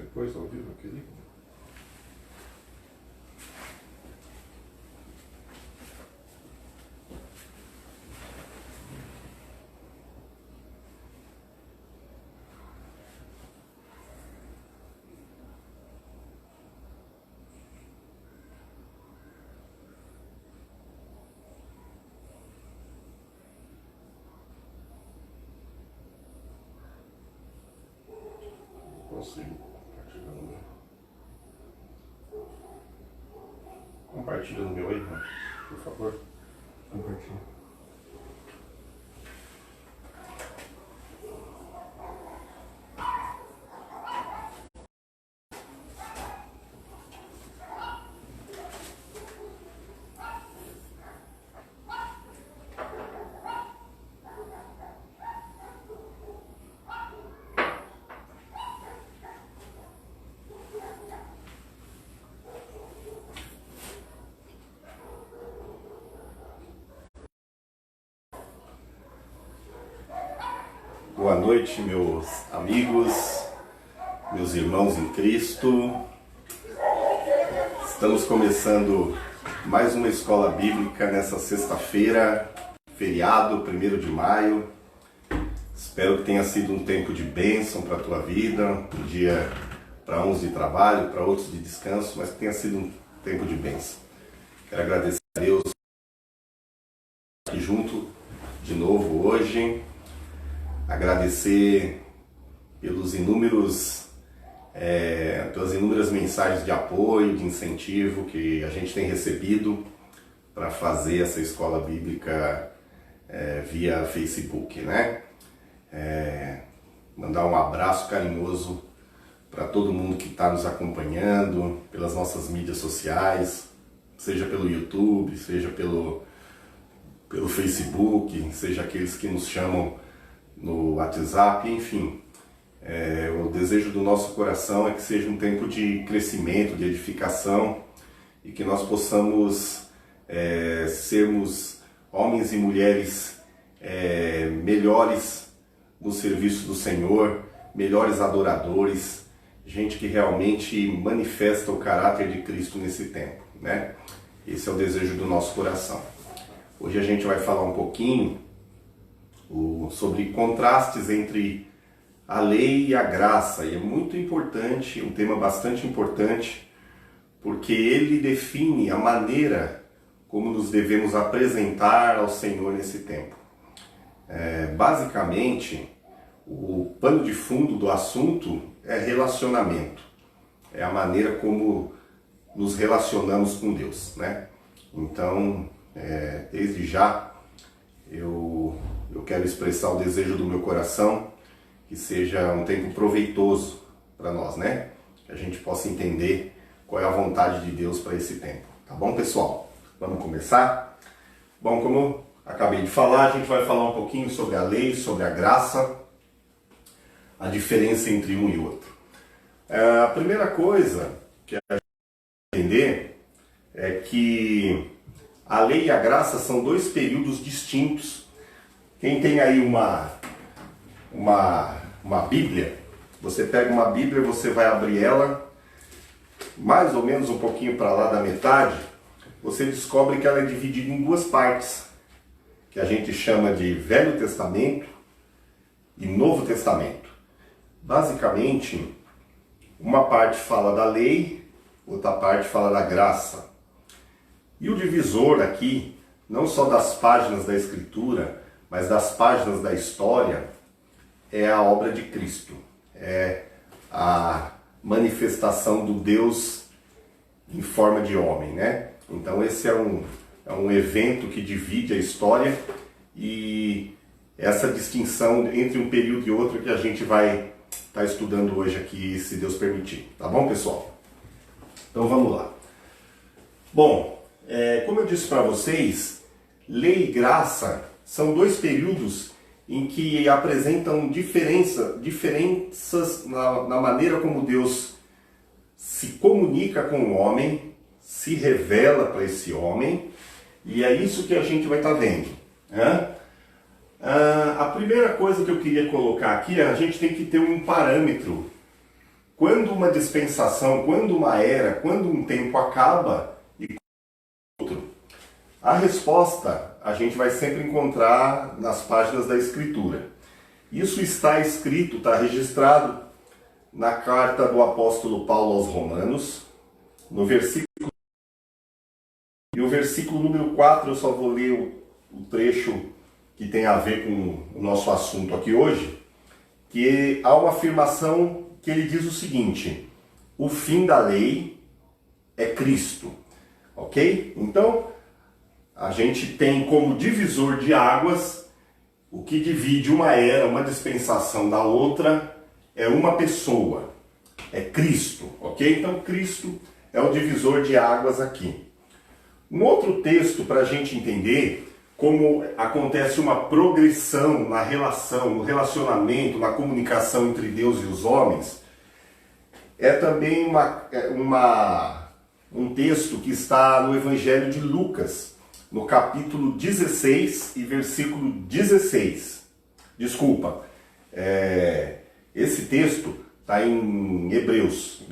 Depois ao vivo aquele. Consigo compartilhar no meu. Compartilha no meu aí, por favor. Compartilha. Boa noite, meus amigos, meus irmãos em Cristo. Estamos começando mais uma escola bíblica nessa sexta-feira, feriado, 1º de maio. Espero que tenha sido um tempo de bênção para a tua vida, um dia para uns de trabalho, para outros de descanso, mas que tenha sido um tempo de bênção. Quero agradecer a Deus aqui junto de novo hoje. Agradecer pelas inúmeras mensagens de apoio, de incentivo que a gente tem recebido para fazer essa escola bíblica via Facebook, né? Mandar um abraço carinhoso para todo mundo que está nos acompanhando pelas nossas mídias sociais, seja pelo YouTube, seja pelo Facebook, seja aqueles que nos chamam no WhatsApp, enfim. O desejo do nosso coração é que seja um tempo de crescimento, de edificação, e que nós possamos sermos homens e mulheres melhores no serviço do Senhor, melhores adoradores, gente que realmente manifesta o caráter de Cristo nesse tempo, né? Esse é o desejo do nosso coração. Hoje a gente vai falar um pouquinho sobre contrastes entre a lei e a graça, e é muito importante, um tema bastante importante, porque ele define a maneira como nos devemos apresentar ao Senhor nesse tempo. Basicamente, o pano de fundo do assunto é relacionamento, é a maneira como nos relacionamos com Deus, né? Então, desde já, eu quero expressar o desejo do meu coração que seja um tempo proveitoso para nós, né? Que a gente possa entender qual é a vontade de Deus para esse tempo. Tá bom, pessoal? Vamos começar? Bom, como eu acabei de falar, a gente vai falar um pouquinho sobre a lei, sobre a graça, a diferença entre um e outro. A primeira coisa que a gente tem que entender é que a lei e a graça são dois períodos distintos. Quem tem aí uma Bíblia, você pega uma Bíblia, você vai abrir ela, mais ou menos um pouquinho para lá da metade, você descobre que ela é dividida em duas partes, que a gente chama de Velho Testamento e Novo Testamento. Basicamente, uma parte fala da lei, outra parte fala da graça. E o divisor aqui, não só das páginas da Escritura, mas das páginas da história, é a obra de Cristo. É a manifestação do Deus em forma de homem, né? Então esse é um evento que divide a história, e essa distinção entre um período e outro que a gente vai estar estudando hoje aqui, se Deus permitir. Tá bom, pessoal? Então vamos lá. Bom, como eu disse para vocês, lei e graça são dois períodos em que apresentam diferenças na maneira como Deus se comunica com o homem, se revela para esse homem, e é isso que a gente vai estar vendo, né? A primeira coisa que eu queria colocar aqui é a gente tem que ter um parâmetro quando uma dispensação, quando uma era, quando um tempo acaba e outro? A resposta a gente vai sempre encontrar nas páginas da Escritura. Isso está escrito, está registrado na carta do apóstolo Paulo aos Romanos, no versículo. E o versículo número 4, eu só vou ler o trecho que tem a ver com o nosso assunto aqui hoje, que há uma afirmação que ele diz o seguinte: o fim da lei é Cristo. Ok? Então, a gente tem como divisor de águas, o que divide uma era, uma dispensação da outra, é uma pessoa, é Cristo, ok? Então Cristo é o divisor de águas aqui. Um outro texto para a gente entender como acontece uma progressão na relação, no relacionamento, na comunicação entre Deus e os homens, é também um texto que está no Evangelho de Lucas, no capítulo 16 e versículo 16. Desculpa, esse texto está em Hebreus,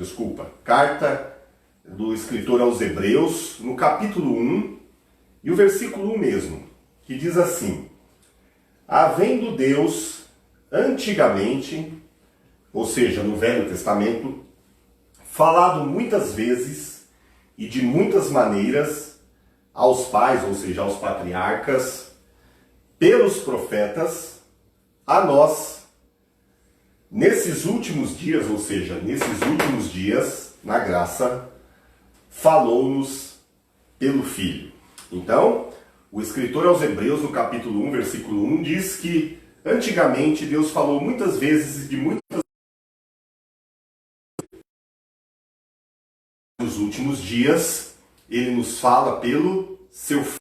carta do escritor aos Hebreus, no capítulo 1, e o versículo 1 mesmo, que diz assim: havendo Deus antigamente, ou seja, no Velho Testamento, falado muitas vezes e de muitas maneiras aos pais, ou seja, aos patriarcas, pelos profetas, a nós, nesses últimos dias, ou seja, nesses últimos dias, na graça, falou-nos pelo Filho. Então, o escritor aos Hebreus, no capítulo 1, versículo 1, diz que antigamente Deus falou muitas vezes e de muitas nos últimos dias, ele nos fala pelo seu Filho.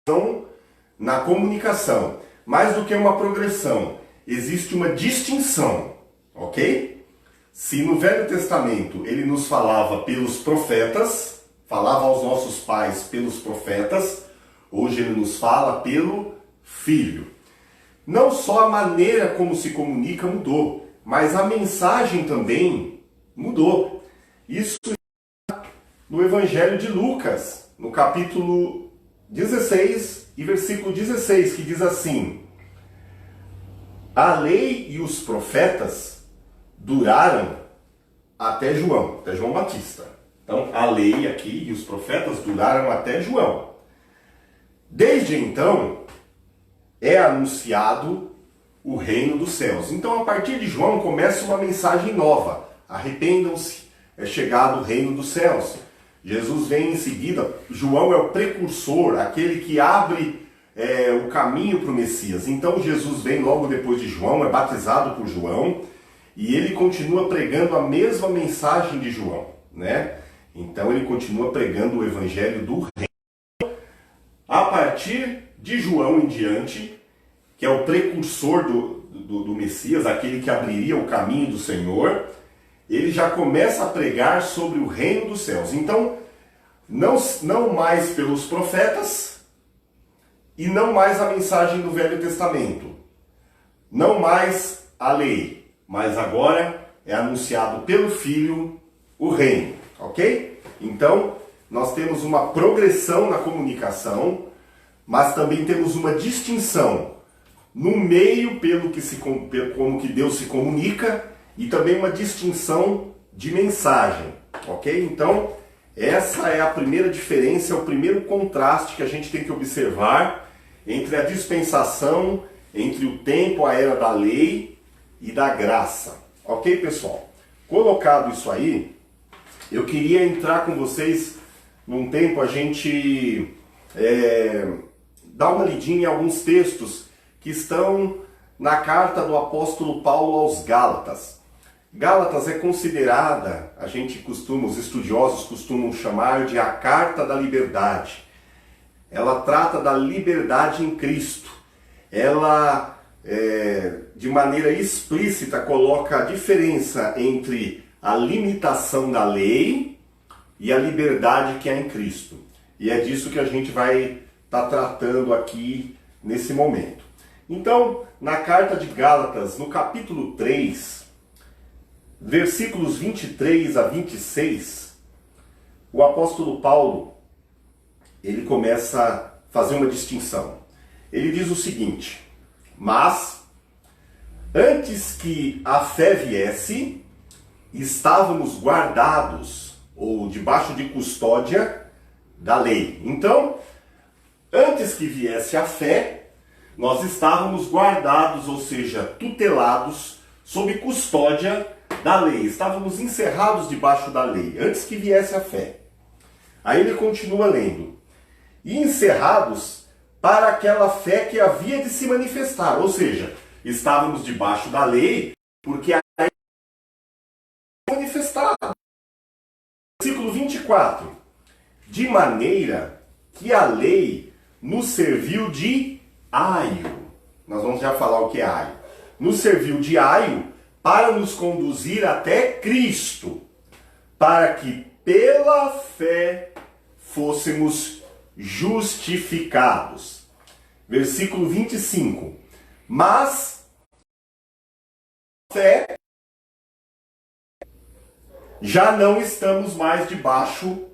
Então, na comunicação, mais do que uma progressão, existe uma distinção, ok? Se no Velho Testamento ele nos falava pelos profetas, falava aos nossos pais pelos profetas, hoje ele nos fala pelo Filho. Não só a maneira como se comunica mudou, mas a mensagem também mudou. Isso está no Evangelho de Lucas, no capítulo 16 e versículo 16, que diz assim: a lei e os profetas duraram até João Batista. Então, a lei aqui e os profetas duraram até João. Desde então, é anunciado o reino dos céus. Então, a partir de João, começa uma mensagem nova. Arrependam-se, é chegado o reino dos céus. Jesus vem em seguida. João é o precursor, aquele que abre o caminho para o Messias. Então, Jesus vem logo depois de João, é batizado por João, e ele continua pregando a mesma mensagem de João, né? Então ele continua pregando o evangelho do reino. A partir de João em diante, que é o precursor do Messias, aquele que abriria o caminho do Senhor, ele já começa a pregar sobre o reino dos céus. Então, não mais pelos profetas e não mais a mensagem do Velho Testamento. Não mais a lei, mas agora é anunciado pelo Filho o reino. Ok? Então, nós temos uma progressão na comunicação, mas também temos uma distinção no meio como que Deus se comunica, e também uma distinção de mensagem. Ok? Então, essa é a primeira diferença, é o primeiro contraste que a gente tem que observar entre a dispensação, entre o tempo, a era da lei e da graça. Ok, pessoal? Colocado isso aí, eu queria entrar com vocês num tempo, a gente dar uma lidinha em alguns textos que estão na carta do apóstolo Paulo aos Gálatas. Gálatas é considerada, os estudiosos costumam chamar de a carta da liberdade. Ela trata da liberdade em Cristo. Ela, de maneira explícita, coloca a diferença entre a limitação da lei e a liberdade que há em Cristo. E é disso que a gente vai estar tratando aqui nesse momento. Então, na carta de Gálatas, no capítulo 3, versículos 23 a 26, o apóstolo Paulo, ele começa a fazer uma distinção. Ele diz o seguinte: mas, antes que a fé viesse, estávamos guardados, ou debaixo de custódia da lei. Então, antes que viesse a fé, nós estávamos guardados, ou seja, tutelados, sob custódia da lei. Estávamos encerrados debaixo da lei, antes que viesse a fé. Aí ele continua lendo. E encerrados para aquela fé que havia de se manifestar. Ou seja, estávamos debaixo da lei, porque a lei se manifestada. Versículo 24. De maneira que a lei nos serviu de aio. Nós vamos já falar o que é aio. Nos serviu de aio para nos conduzir até Cristo, para que pela fé fôssemos justificados. Versículo 25. Mas fé já não estamos mais debaixo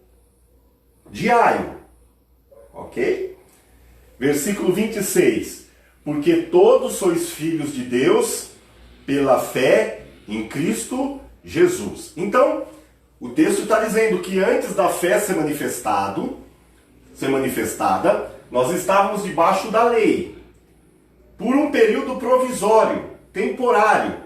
de aio. Ok? Versículo 26. Porque todos sois filhos de Deus pela fé em Cristo Jesus. Então, o texto está dizendo que antes da fé ser manifestada, nós estávamos debaixo da lei, por um período provisório, temporário,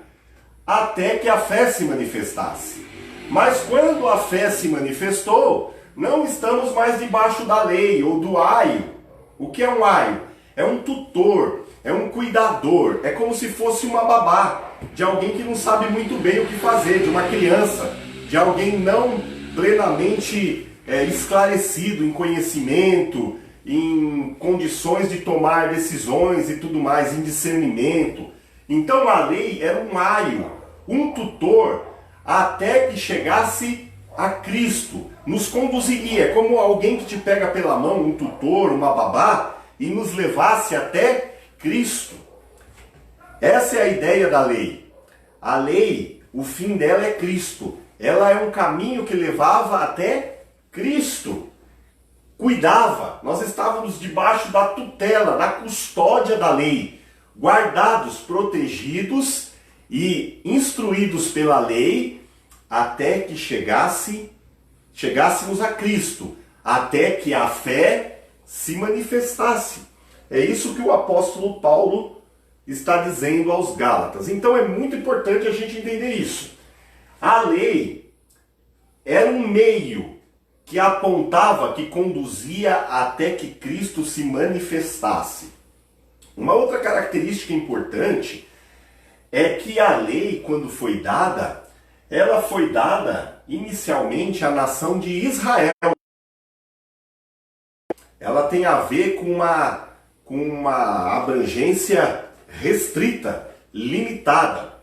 até que a fé se manifestasse. Mas quando a fé se manifestou, não estamos mais debaixo da lei ou do aio. O que é um aio? É um tutor, é um cuidador, é como se fosse uma babá, de alguém que não sabe muito bem o que fazer, de uma criança, de alguém não plenamente esclarecido em conhecimento, em condições de tomar decisões e tudo mais, em discernimento. Então a lei era um aio, um tutor, até que chegasse a Cristo. Nos conduziria, é como alguém que te pega pela mão, um tutor, uma babá, e nos levasse até Cristo. Essa é a ideia da lei. A lei, o fim dela é Cristo. Ela é um caminho que levava até Cristo. Cuidava. Nós estávamos debaixo da tutela, da custódia da lei, guardados, protegidos e instruídos pela lei, até que chegássemos a Cristo, até que a fé se manifestasse. É isso que o apóstolo Paulo está dizendo aos Gálatas. Então é muito importante a gente entender isso. A lei era um meio que apontava, que conduzia até que Cristo se manifestasse. Uma outra característica importante é que a lei, quando foi dada, ela foi dada inicialmente à nação de Israel. Ela tem a ver com uma abrangência restrita, limitada.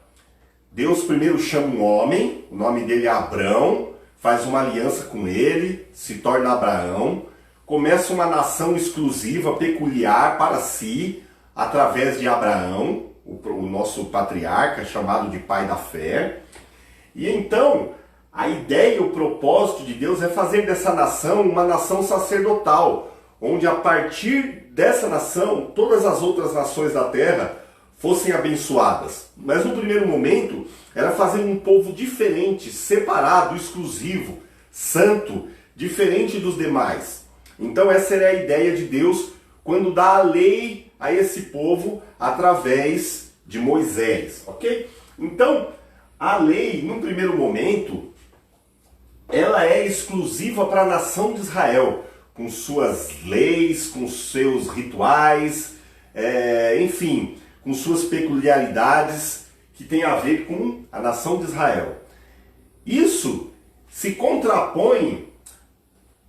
Deus primeiro chama um homem, o nome dele é Abrão, faz uma aliança com ele, se torna Abraão, começa uma nação exclusiva, peculiar para si, através de Abraão, o nosso patriarca, chamado de pai da fé. E então, a ideia e o propósito de Deus é fazer dessa nação uma nação sacerdotal, onde a partir dessa nação, todas as outras nações da terra fossem abençoadas. Mas no primeiro momento, era fazer um povo diferente, separado, exclusivo, santo, diferente dos demais. Então essa era a ideia de Deus quando dá a lei a esse povo através de Moisés, ok? Então, a lei, num primeiro momento, ela é exclusiva para a nação de Israel, com suas leis, com seus rituais, enfim, com suas peculiaridades que tem a ver com a nação de Israel. Isso se contrapõe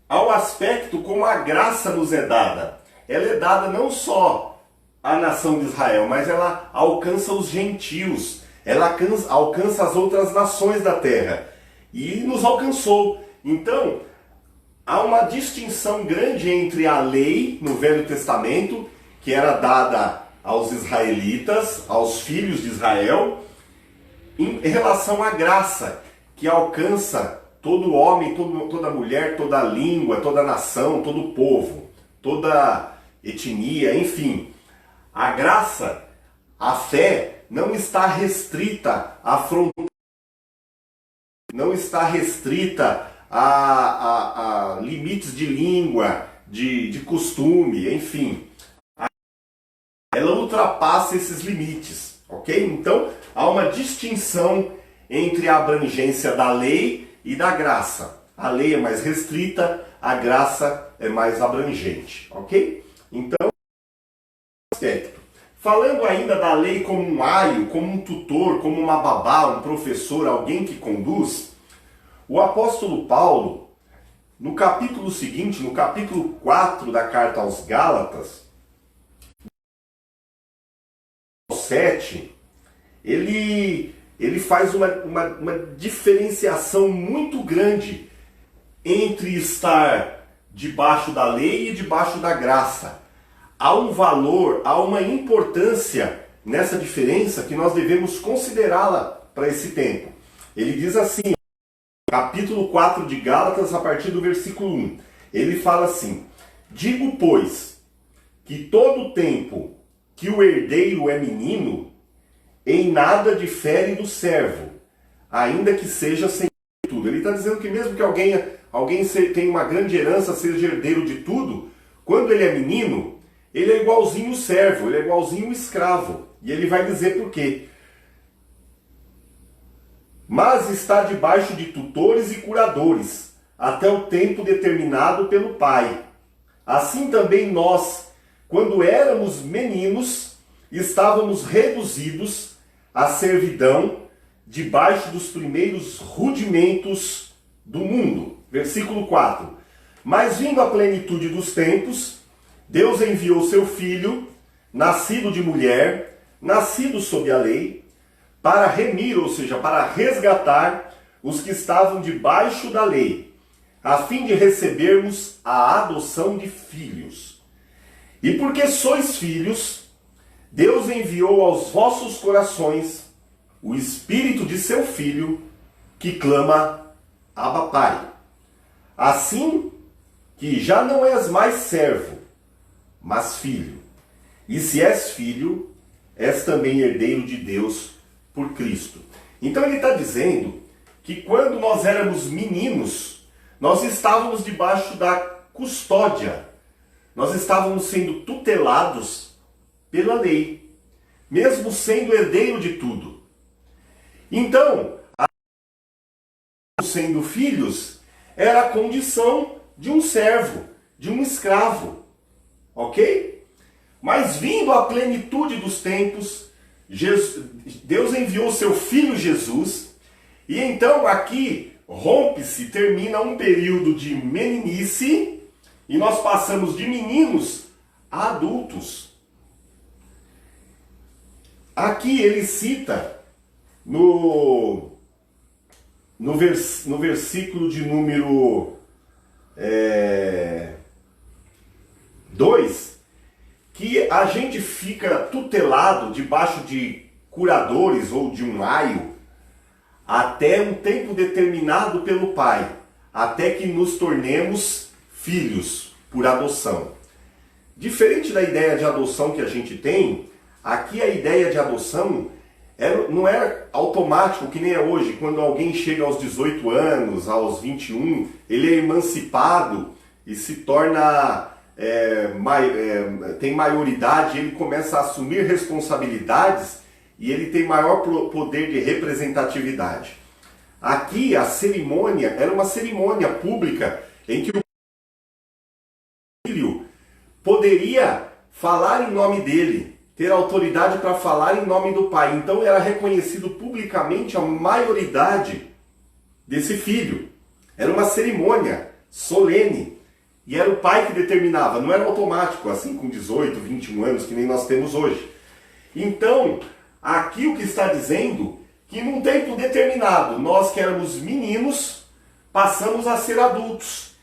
ao aspecto como a graça nos é dada. Ela é dada não só à nação de Israel, mas ela alcança os gentios, ela alcança as outras nações da terra. E nos alcançou. Então, há uma distinção grande entre a lei no Velho Testamento, que era dada aos israelitas, aos filhos de Israel, em relação à graça que alcança todo homem, toda mulher, toda língua, toda nação, todo povo, toda etnia, enfim. A graça, a fé, não está restrita à fronteira, não está restrita a limites de língua, de costume, enfim. Ela ultrapassa esses limites, ok? Então, há uma distinção entre a abrangência da lei e da graça. A lei é mais restrita, a graça é mais abrangente, ok? Então, aspecto. Falando ainda da lei como um aio, como um tutor, como uma babá, um professor, alguém que conduz, o apóstolo Paulo, no capítulo seguinte, no capítulo 4 da carta aos Gálatas, 7, ele faz uma diferenciação muito grande entre estar debaixo da lei e debaixo da graça. Há um valor, há uma importância nessa diferença que nós devemos considerá-la para esse tempo. Ele diz assim, capítulo 4 de Gálatas, a partir do versículo 1. Ele fala assim: digo, pois, que todo o tempo que o herdeiro é menino, em nada difere do servo, ainda que seja sem tudo. Ele está dizendo que mesmo que alguém tenha uma grande herança, seja herdeiro de tudo, quando ele é menino, ele é igualzinho o servo, ele é igualzinho o escravo. E ele vai dizer por quê. Mas está debaixo de tutores e curadores, até o tempo determinado pelo Pai. Assim também nós, quando éramos meninos, estávamos reduzidos à servidão debaixo dos primeiros rudimentos do mundo. Versículo 4. Mas vindo a plenitude dos tempos, Deus enviou seu Filho, nascido de mulher, nascido sob a lei, para remir, ou seja, para resgatar os que estavam debaixo da lei, a fim de recebermos a adoção de filhos. E porque sois filhos, Deus enviou aos vossos corações o Espírito de seu Filho, que clama, Abba, Pai. Assim que já não és mais servo, mas filho. E se és filho, és também herdeiro de Deus por Cristo. Então ele está dizendo que quando nós éramos meninos, nós estávamos debaixo da custódia. Nós estávamos sendo tutelados pela lei, mesmo sendo herdeiro de tudo. Então, sendo filhos, era a condição de um servo, de um escravo. Ok? Mas vindo à plenitude dos tempos, Deus enviou seu Filho Jesus, e então aqui rompe-se, termina um período de meninice, e nós passamos de meninos a adultos. Aqui ele cita no versículo de número 2, que a gente fica tutelado debaixo de curadores ou de um aio até um tempo determinado pelo Pai, até que nos tornemos filhos por adoção. Diferente da ideia de adoção que a gente tem, aqui a ideia de adoção não é automático, que nem é hoje, quando alguém chega aos 18 anos, aos 21, ele é emancipado e se torna, tem maioridade, ele começa a assumir responsabilidades e ele tem maior poder de representatividade. Aqui a cerimônia era uma cerimônia pública em que o filho poderia falar em nome dele, ter autoridade para falar em nome do pai. Então era reconhecido publicamente a maioridade desse filho. Era uma cerimônia solene. E era o pai que determinava, não era automático, assim com 18, 21 anos, que nem nós temos hoje. Então, aqui o que está dizendo, que num tempo determinado, nós que éramos meninos, passamos a ser adultos.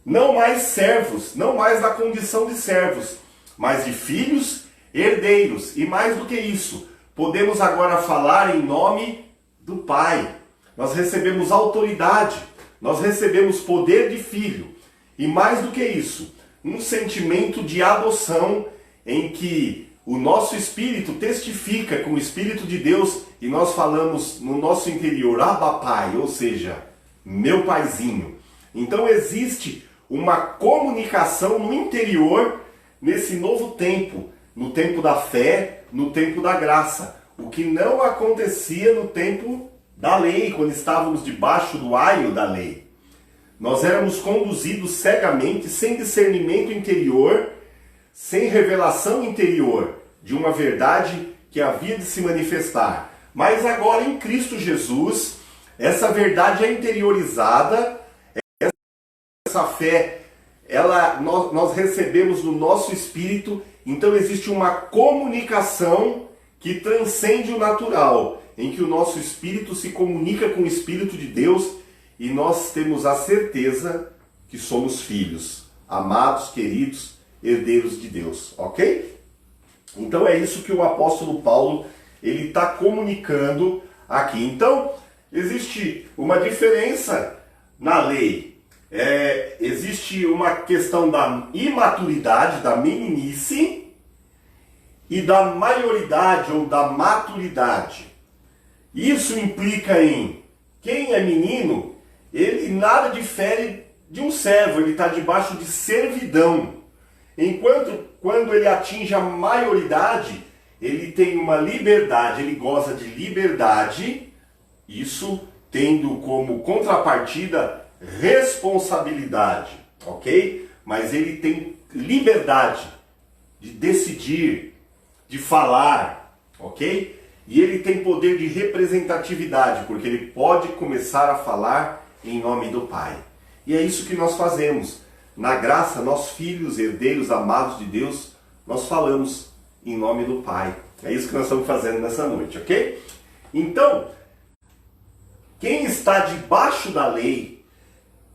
Não mais servos, não mais na condição de servos, mas de filhos, herdeiros, e mais do que isso, podemos agora falar em nome do Pai. Nós recebemos autoridade, nós recebemos poder de filho. E mais do que isso, um sentimento de adoção em que o nosso espírito testifica com o Espírito de Deus e nós falamos no nosso interior, Abba Pai, ou seja, meu paizinho. Então existe uma comunicação no interior nesse novo tempo, no tempo da fé, no tempo da graça, o que não acontecia no tempo da lei, quando estávamos debaixo do aio da lei. Nós éramos conduzidos cegamente, sem discernimento interior, sem revelação interior de uma verdade que havia de se manifestar. Mas agora em Cristo Jesus, essa verdade é interiorizada, essa fé, nós recebemos no nosso espírito, então existe uma comunicação que transcende o natural, em que o nosso espírito se comunica com o Espírito de Deus e nós temos a certeza que somos filhos, amados, queridos, herdeiros de Deus, ok? Então é isso que o apóstolo Paulo ele está comunicando aqui. Então existe uma diferença na lei. Existe uma questão da imaturidade, da meninice e da maioridade ou da maturidade. Isso implica em quem é menino, ele nada difere de um servo, ele está debaixo de servidão. Enquanto quando ele atinge a maioridade, ele tem uma liberdade, ele goza de liberdade, isso tendo como contrapartida responsabilidade, ok? Mas ele tem liberdade de decidir, de falar, ok? E ele tem poder de representatividade, porque ele pode começar a falar em nome do Pai. E é isso que nós fazemos. Na graça, nós filhos, herdeiros, amados de Deus, nós falamos em nome do Pai. É isso que nós estamos fazendo nessa noite, ok? Então, quem está debaixo da lei,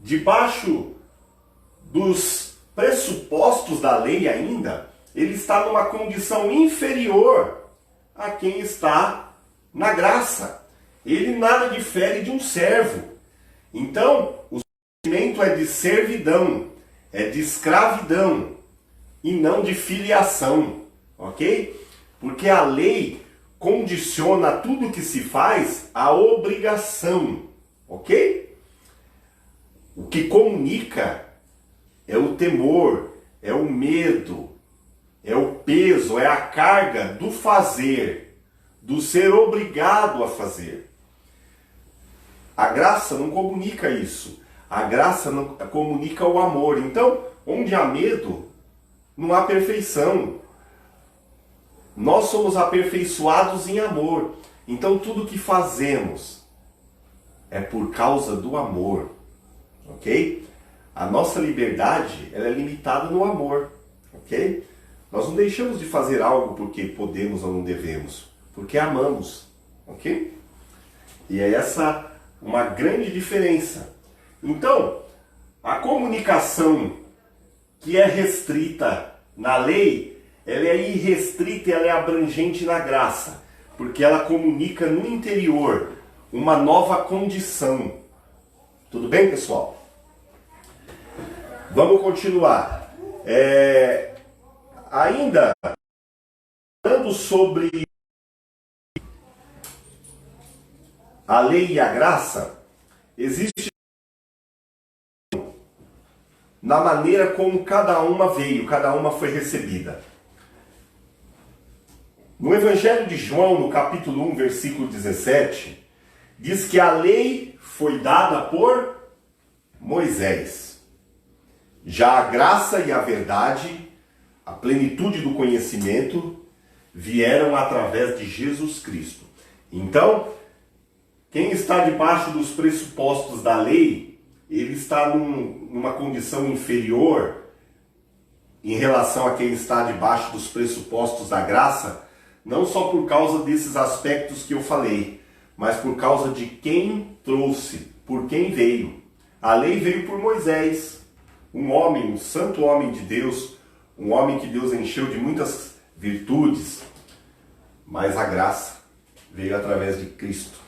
debaixo dos pressupostos da lei ainda, ele está numa condição inferior a quem está na graça. Ele nada difere de um servo. Então, o sentimento é de servidão, é de escravidão e não de filiação, ok? Porque a lei condiciona tudo que se faz à obrigação, ok? O que comunica é o temor, é o medo, é o peso, é a carga do fazer, do ser obrigado a fazer. A graça não comunica isso. A graça não comunica o amor. Então, onde há medo, não há perfeição. Nós somos aperfeiçoados em amor. Então, tudo que fazemos é por causa do amor. Ok? A nossa liberdade ela é limitada no amor. Ok? Nós não deixamos de fazer algo porque podemos ou não devemos. Porque amamos. Ok? E é essa uma grande diferença. Então, a comunicação que é restrita na lei, ela é irrestrita e ela é abrangente na graça, porque ela comunica no interior uma nova condição. Tudo bem, pessoal? Vamos continuar. Ainda falando sobre a lei e a graça, existe na maneira como cada uma veio, cada uma foi recebida. No Evangelho de João, no capítulo 1, versículo 17, diz que a lei foi dada por Moisés. Já a graça e a verdade, a plenitude do conhecimento, vieram através de Jesus Cristo. Então, quem está debaixo dos pressupostos da lei, ele está numa condição inferior em relação a quem está debaixo dos pressupostos da graça, não só por causa desses aspectos que eu falei, mas por causa de quem trouxe, por quem veio. A lei veio por Moisés, um homem, um santo homem de Deus, um homem que Deus encheu de muitas virtudes, mas a graça veio através de Cristo,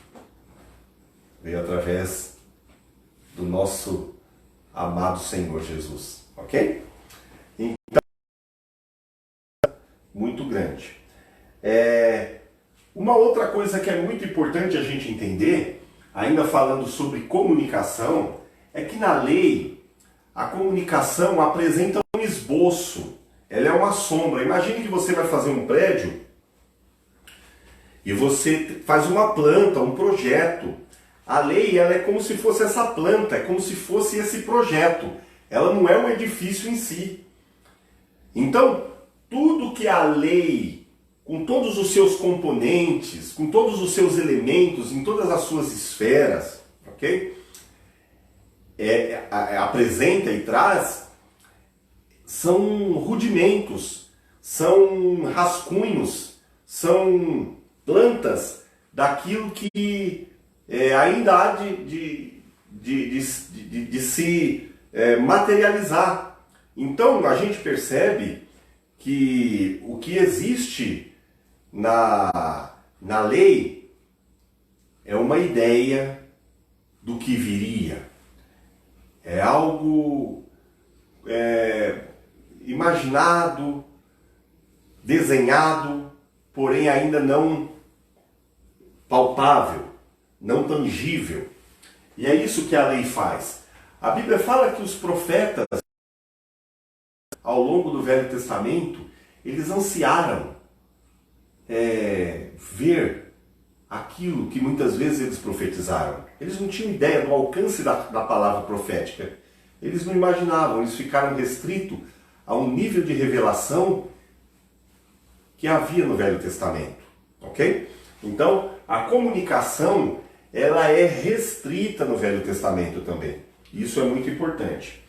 veio através do nosso amado Senhor Jesus, ok? Então, muito grande. Uma outra coisa que é muito importante a gente entender, ainda falando sobre comunicação, é que na lei a comunicação apresenta um esboço, ela é uma sombra. Imagine que você vai fazer um prédio e você faz uma planta, um projeto. A lei ela é como se fosse essa planta, é como se fosse esse projeto. Ela não é um edifício em si. Então, tudo que a lei, com todos os seus componentes, com todos os seus elementos, em todas as suas esferas, ok? Apresenta e traz, são rudimentos, são rascunhos, são plantas daquilo que ainda há de se materializar. Então a gente percebe que o que existe na lei é uma ideia do que viria. É algo imaginado, desenhado, porém ainda não palpável, não tangível. E é isso que a lei faz. A Bíblia fala que os profetas, ao longo do Velho Testamento, eles ansiaram ver aquilo que muitas vezes eles profetizaram. Eles não tinham ideia do alcance da palavra profética. Eles não imaginavam, eles ficaram restritos a um nível de revelação que havia no Velho Testamento. Ok? Então, a comunicação ela é restrita no Velho Testamento também. Isso é muito importante.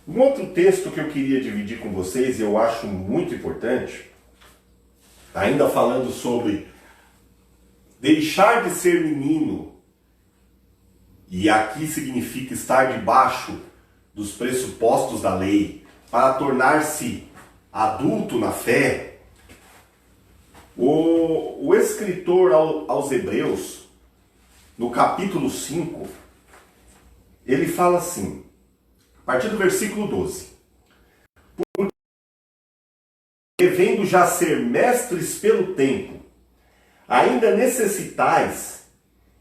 Um outro texto que eu queria dividir com vocês, e eu acho muito importante, ainda falando sobre deixar de ser menino, e aqui significa estar debaixo dos pressupostos da lei, para tornar-se adulto na fé. O escritor aos Hebreus, no capítulo 5, ele fala assim, a partir do versículo 12. Porque, devendo já ser mestres pelo tempo, ainda necessitais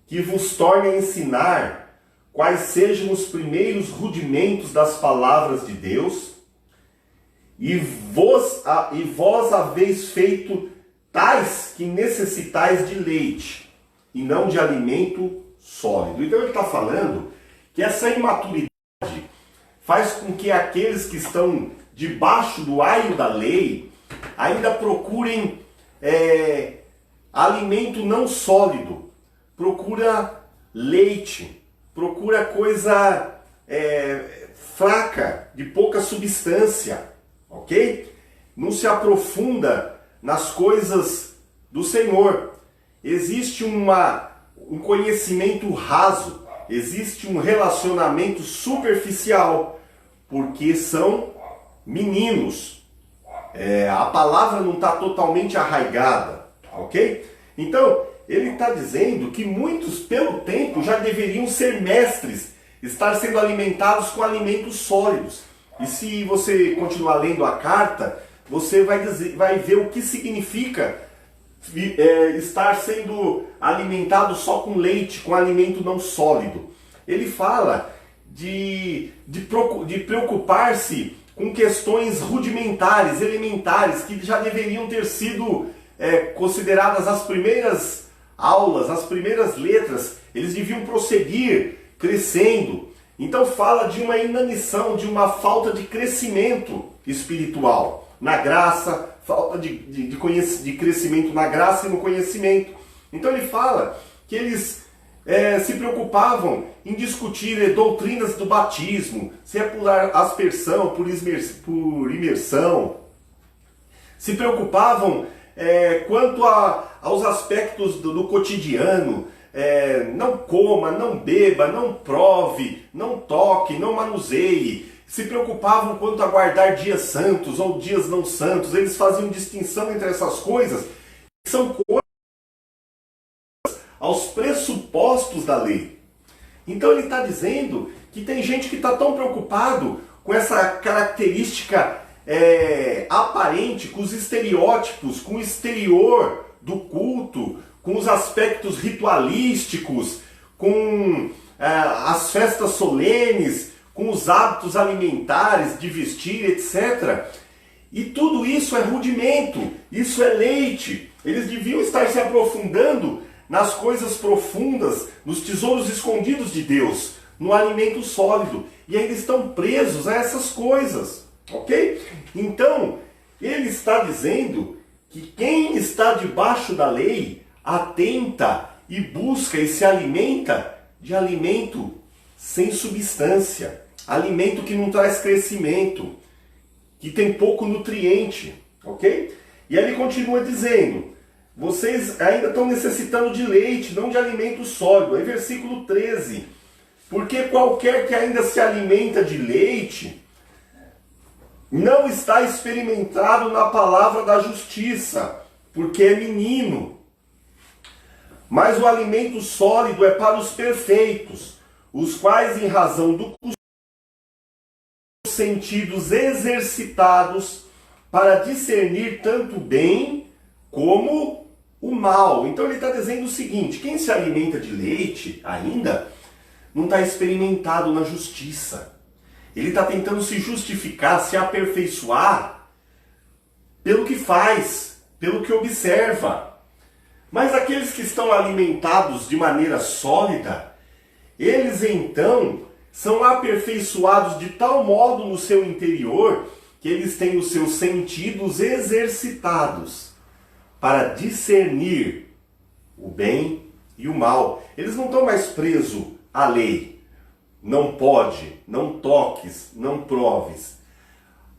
que vos torne a ensinar quais sejam os primeiros rudimentos das palavras de Deus, e vós haveis feito tais que necessitais de leite, e não de alimento sólido. Então ele está falando que essa imaturidade faz com que aqueles que estão debaixo do aio da lei ainda procurem alimento não sólido, procura leite, procura coisa fraca, de pouca substância, ok? Não se aprofunda nas coisas do Senhor. Existe um conhecimento raso, existe um relacionamento superficial, porque são meninos. A palavra não está totalmente arraigada, ok? Então, ele está dizendo que muitos, pelo tempo, já deveriam ser mestres, estar sendo alimentados com alimentos sólidos. E se você continuar lendo a carta, você vai ver o que significa estar sendo alimentado só com leite, com alimento não sólido. Ele fala de preocupar-se com questões rudimentares, elementares, que já deveriam ter sido consideradas as primeiras aulas, as primeiras letras. Eles deviam prosseguir crescendo. Então fala de uma inanição, de uma falta de crescimento espiritual na graça, falta de crescimento na graça e no conhecimento. Então ele fala que eles se preocupavam em discutir doutrinas do batismo, se é por aspersão, por imersão. Se preocupavam quanto aos aspectos do cotidiano. Não coma, não beba, não prove, não toque, não manuseie. Se preocupavam quanto a guardar dias santos ou dias não santos. Eles faziam distinção entre essas coisas são coisas aos pressupostos da lei. Então ele está dizendo que tem gente que está tão preocupado com essa característica aparente, com os estereótipos, com o exterior do culto, com os aspectos ritualísticos, com as festas solenes, com os hábitos alimentares, de vestir, etc. E tudo isso é rudimento, isso é leite. Eles deviam estar se aprofundando nas coisas profundas, nos tesouros escondidos de Deus, no alimento sólido. E ainda estão presos a essas coisas, ok? Então, ele está dizendo que quem está debaixo da lei atenta e busca e se alimenta de alimento sem substância, alimento que não traz crescimento, que tem pouco nutriente, ok? E ele continua dizendo, vocês ainda estão necessitando de leite, não de alimento sólido. Aí versículo 13, porque qualquer que ainda se alimenta de leite não está experimentado na palavra da justiça, porque é menino. Mas o alimento sólido é para os perfeitos, os quais, em razão do sentidos exercitados para discernir tanto o bem como o mal. Então ele está dizendo o seguinte, quem se alimenta de leite ainda não está experimentado na justiça. Ele está tentando se justificar, se aperfeiçoar pelo que faz, pelo que observa. Mas aqueles que estão alimentados de maneira sólida, eles então são aperfeiçoados de tal modo no seu interior que eles têm os seus sentidos exercitados para discernir o bem e o mal. Eles não estão mais presos à lei. Não pode, não toques, não proves.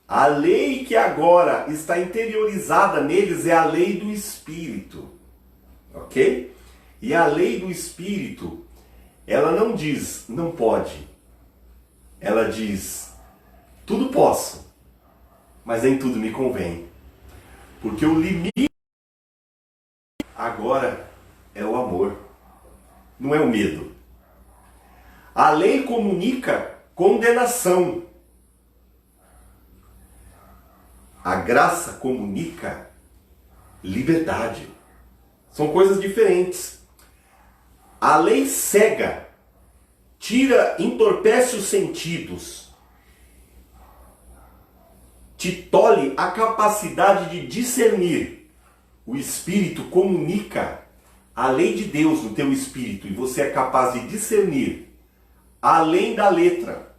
A lei que agora está interiorizada neles é a lei do Espírito. Ok? E a lei do Espírito, ela não diz, não pode. Ela diz, tudo posso, mas nem tudo me convém. Porque o limite agora é o amor, não é o medo. A lei comunica condenação. A graça comunica liberdade. São coisas diferentes. A lei cega, entorpece os sentidos, te tolhe a capacidade de discernir. O Espírito comunica a lei de Deus no teu espírito e você é capaz de discernir, além da letra,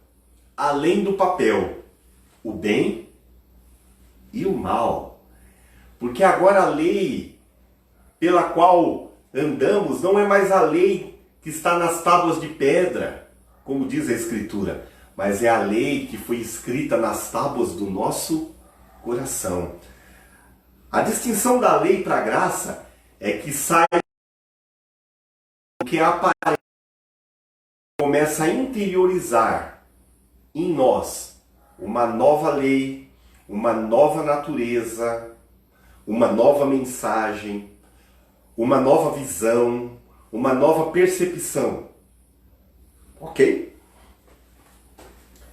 além do papel, o bem e o mal. Porque agora a lei pela qual andamos não é mais a lei que está nas tábuas de pedra, como diz a Escritura, mas é a lei que foi escrita nas tábuas do nosso coração. A distinção da lei para a graça é que sai que aparece, começa a interiorizar em nós uma nova lei, uma nova natureza, uma nova mensagem, uma nova visão, uma nova percepção. Ok?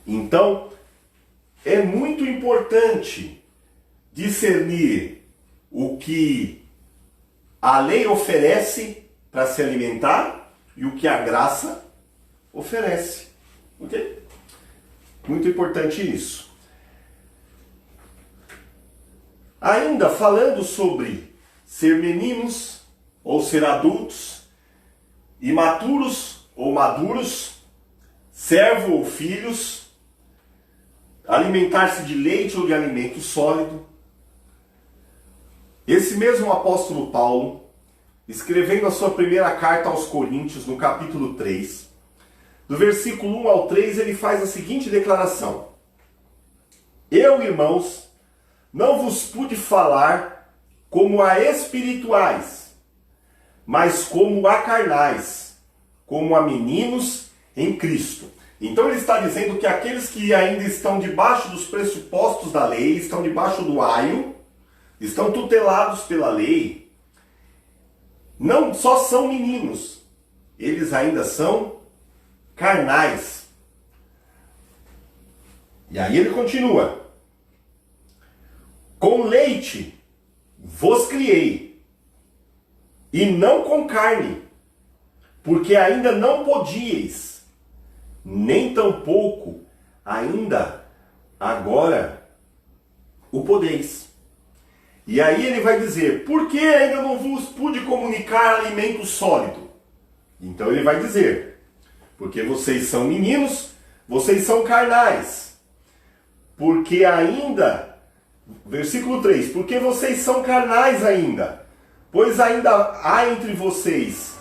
Então, é muito importante discernir o que a lei oferece para se alimentar e o que a graça oferece. Ok? Muito importante isso. Ainda falando sobre ser meninos ou ser adultos, imaturos ou maduros, servo ou filhos, alimentar-se de leite ou de alimento sólido. Esse mesmo apóstolo Paulo, escrevendo a sua primeira carta aos Coríntios, no capítulo 3, do versículo 1 ao 3, ele faz a seguinte declaração: Eu, irmãos, não vos pude falar como a espirituais, mas como a carnais, como a meninos em Cristo. Então ele está dizendo que aqueles que ainda estão debaixo dos pressupostos da lei, estão debaixo do aio, estão tutelados pela lei, não só são meninos, eles ainda são carnais. E aí ele continua: com leite vos criei, e não com carne, porque ainda não podíeis, nem tampouco ainda agora o podeis. E aí ele vai dizer: por que ainda não vos pude comunicar alimento sólido? Então ele vai dizer: porque vocês são meninos, vocês são carnais. Porque ainda, versículo 3, porque vocês são carnais ainda, pois ainda há entre vocês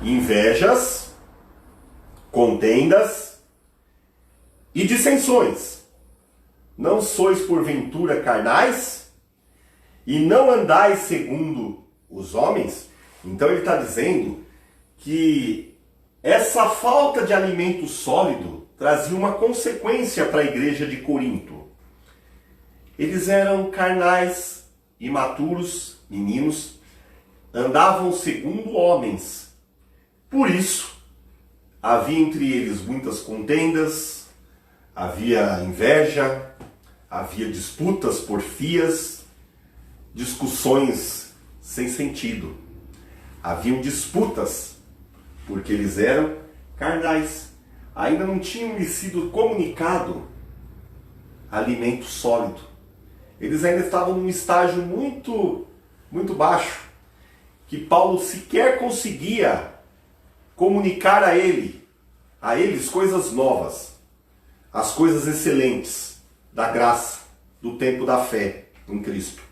invejas, contendas e dissensões. Não sois porventura carnais? E não andais segundo os homens? Então ele está dizendo que essa falta de alimento sólido trazia uma consequência para a igreja de Corinto. Eles eram carnais, imaturos, meninos, andavam segundo homens. Por isso, havia entre eles muitas contendas, havia inveja, havia disputas, porfias, discussões sem sentido. Haviam disputas, porque eles eram carnais. Ainda não tinham lhes sido comunicado alimento sólido. Eles ainda estavam num estágio muito baixo, que Paulo sequer conseguia comunicar a eles coisas novas, as coisas excelentes da graça, do tempo da fé em Cristo.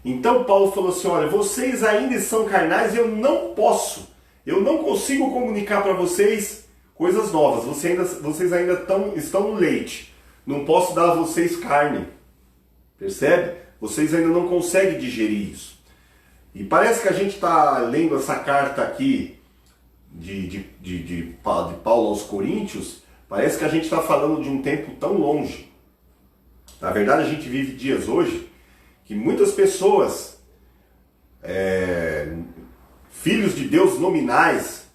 Então Paulo falou assim: olha, vocês ainda são carnais e eu não consigo comunicar para vocês coisas novas. Vocês ainda estão no leite. Não posso dar a vocês carne. Percebe? Vocês ainda não conseguem digerir isso. E parece que a gente está lendo essa carta aqui de Paulo aos Coríntios, parece que a gente está falando de um tempo tão longe. Na verdade, a gente vive dias hoje que muitas pessoas, filhos de Deus nominais,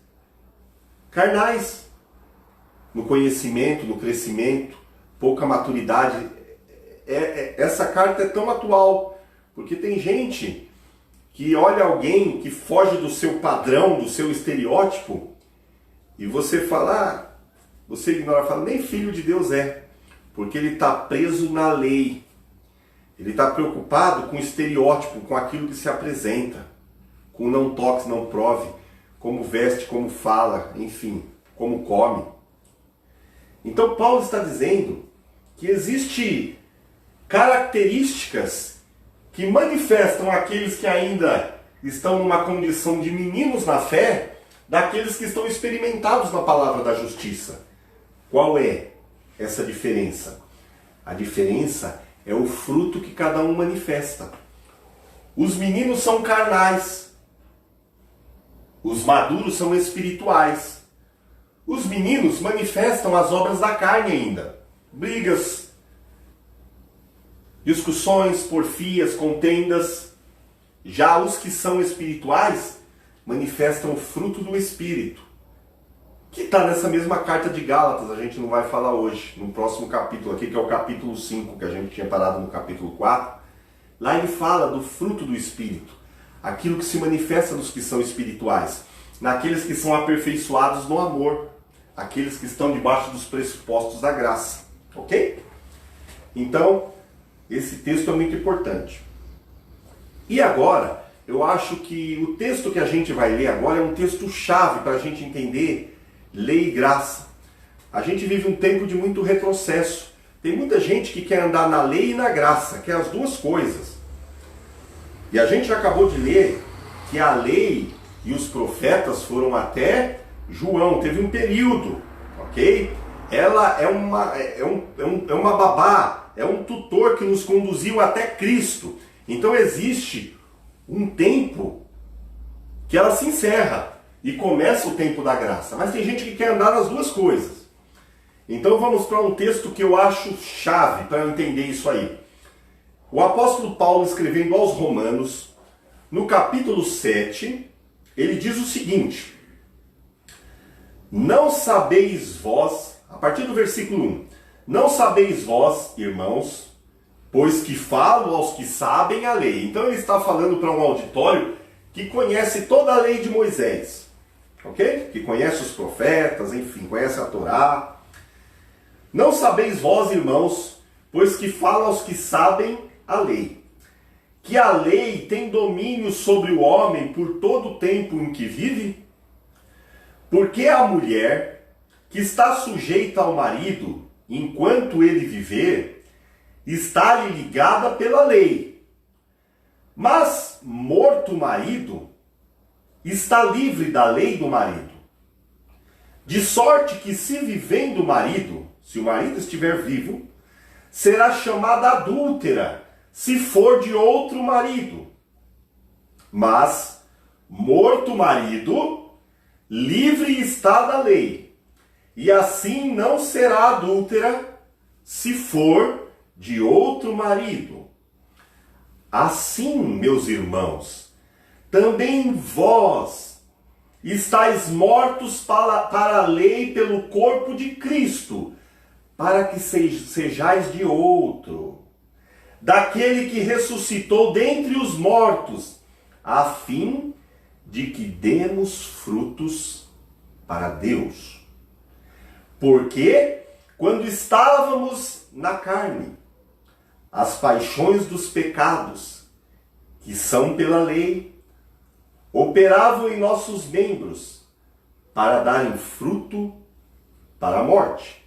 carnais, no conhecimento, no crescimento, pouca maturidade. Essa carta é tão atual, porque tem gente que olha alguém que foge do seu padrão, do seu estereótipo, e você fala, você ignora, fala, nem filho de Deus é, porque ele está preso na lei. Ele está preocupado com o estereótipo, com aquilo que se apresenta, com não toque, não prove, como veste, como fala, enfim, como come. Então Paulo está dizendo que existe características que manifestam aqueles que ainda estão numa condição de meninos na fé, daqueles que estão experimentados na palavra da justiça. Qual é essa diferença? A diferença é o fruto que cada um manifesta. Os meninos são carnais. Os maduros são espirituais. Os meninos manifestam as obras da carne ainda. Brigas, discussões, porfias, contendas. Já os que são espirituais manifestam o fruto do Espírito, que está nessa mesma carta de Gálatas. A gente não vai falar hoje, no próximo capítulo aqui, que é o capítulo 5, que a gente tinha parado no capítulo 4. Lá ele fala do fruto do Espírito, aquilo que se manifesta nos que são espirituais, naqueles que são aperfeiçoados no amor, aqueles que estão debaixo dos pressupostos da graça. Ok? Então, esse texto é muito importante. E agora, eu acho que o texto que a gente vai ler agora é um texto chave para a gente entender lei e graça. A gente vive um tempo de muito retrocesso. Tem muita gente que quer andar na lei e na graça, quer as duas coisas. E a gente acabou de ler que a lei e os profetas foram até João. Teve um período, ok? Ela é uma babá, é um tutor que nos conduziu até Cristo. Então existe um tempo que ela se encerra e começa o tempo da graça. Mas tem gente que quer andar nas duas coisas. Então vamos para um texto que eu acho chave para eu entender isso aí. O apóstolo Paulo, escrevendo aos Romanos, no capítulo 7, ele diz o seguinte: não sabeis vós, a partir do versículo 1, não sabeis vós, irmãos, pois que falo aos que sabem a lei. Então ele está falando para um auditório que conhece toda a lei de Moisés, ok? Que conhece os profetas, enfim, conhece a Torá. Não sabeis vós, irmãos, pois que falo aos que sabem a lei, que a lei tem domínio sobre o homem por todo o tempo em que vive? Porque a mulher, que está sujeita ao marido enquanto ele viver, está-lhe ligada pela lei. Mas, morto o marido, está livre da lei do marido. De sorte que, se vivendo o marido, se o marido estiver vivo, será chamada adúltera, se for de outro marido. Mas, morto o marido, livre está da lei, e assim não será adúltera, se for de outro marido. Assim, meus irmãos, também vós estáis mortos para a lei pelo corpo de Cristo, para que sejais de outro, daquele que ressuscitou dentre os mortos, a fim de que demos frutos para Deus. Porque, quando estávamos na carne, as paixões dos pecados, que são pela lei, operavam em nossos membros para darem fruto para a morte.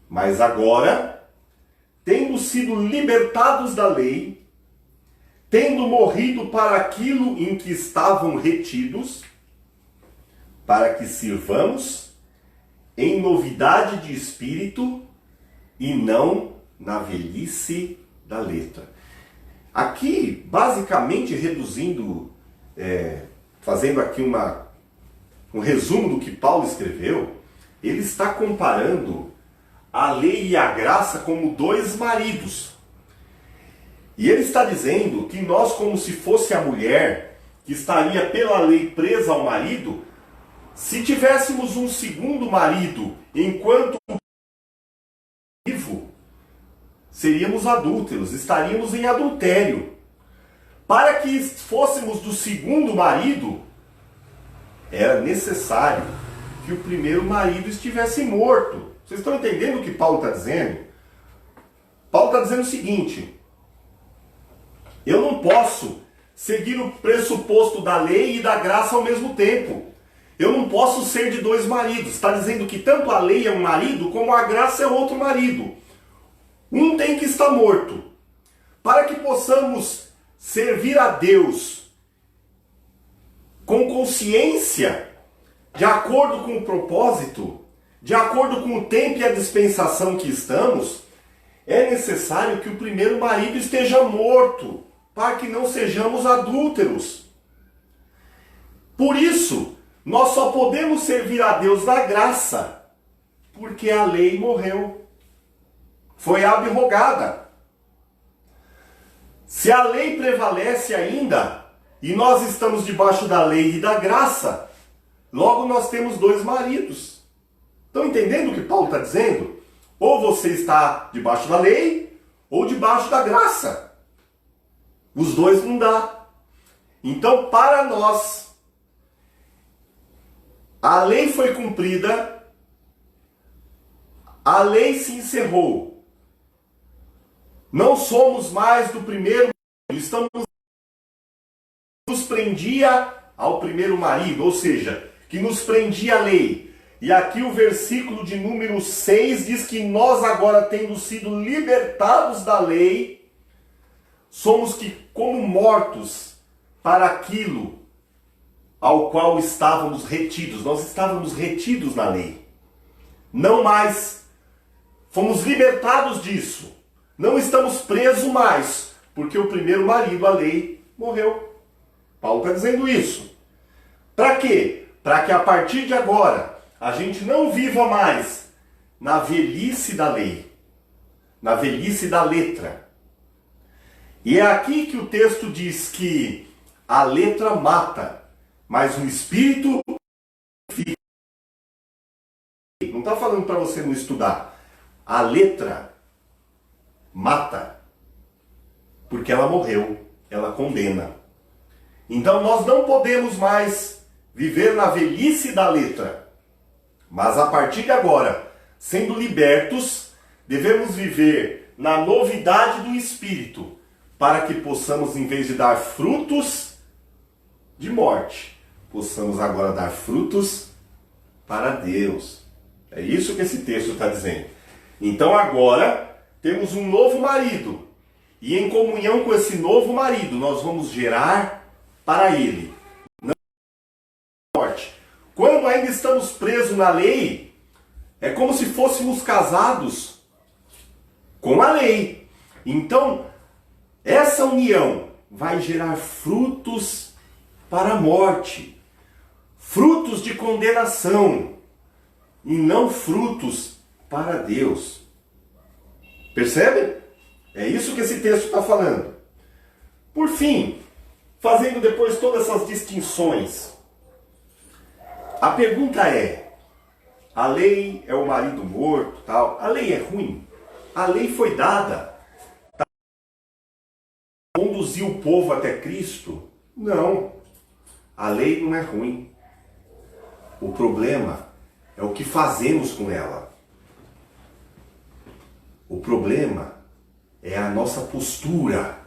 Mas agora, tendo sido libertados da lei, tendo morrido para aquilo em que estavam retidos, para que sirvamos em novidade de espírito e não na velhice da letra. Aqui, basicamente reduzindo, fazendo aqui um resumo do que Paulo escreveu, ele está comparando a lei e a graça como dois maridos. E ele está dizendo que nós, como se fosse a mulher que estaria pela lei presa ao marido, se tivéssemos um segundo marido enquanto vivo, seríamos adúlteros, estaríamos em adultério. Para que fôssemos do segundo marido, era necessário que o primeiro marido estivesse morto. Vocês estão entendendo o que Paulo está dizendo? Paulo está dizendo o seguinte: eu não posso seguir o pressuposto da lei e da graça ao mesmo tempo. Eu não posso ser de dois maridos. Está dizendo que tanto a lei é um marido, como a graça é outro marido. Um tem que estar morto. Para que possamos servir a Deus com consciência, de acordo com o propósito, de acordo com o tempo e a dispensação que estamos, é necessário que o primeiro marido esteja morto, para que não sejamos adúlteros. Por isso, nós só podemos servir a Deus na graça, porque a lei morreu, foi abrogada. Se a lei prevalece ainda, e nós estamos debaixo da lei e da graça, logo nós temos dois maridos. Estão entendendo o que Paulo está dizendo? Ou você está debaixo da lei, ou debaixo da graça. Os dois não dá. Então, para nós, a lei foi cumprida, a lei se encerrou. Não somos mais do primeiro marido, nos prendia ao primeiro marido, ou seja, que nos prendia a lei. E aqui o versículo de número 6 diz que nós agora, tendo sido libertados da lei, somos que como mortos para aquilo ao qual estávamos retidos. Nós estávamos retidos na lei. Não mais. Fomos libertados disso. Não estamos presos mais, porque o primeiro marido, a lei, morreu. Paulo está dizendo isso. Para quê? Para que a partir de agora a gente não viva mais na velhice da lei, na velhice da letra. E é aqui que o texto diz que a letra mata, mas o Espírito fica. Não está falando para você não estudar. A letra mata, porque ela morreu, ela condena. Então nós não podemos mais viver na velhice da letra, mas a partir de agora, sendo libertos, devemos viver na novidade do Espírito, para que possamos, em vez de dar frutos de morte, possamos agora dar frutos para Deus. É isso que esse texto está dizendo. Então agora temos um novo marido, e em comunhão com esse novo marido, nós vamos gerar para ele, não morte. Quando ainda estamos presos na lei, é como se fôssemos casados com a lei. Então, essa união vai gerar frutos para a morte, frutos de condenação, e não frutos para Deus. Percebe? É isso que esse texto está falando. Por fim, fazendo depois todas essas distinções, a pergunta é: a lei é o marido morto, tal? A lei é ruim? A lei foi dada para conduzir o povo até Cristo? Não. A lei não é ruim. O problema é o que fazemos com ela. O problema é a nossa postura,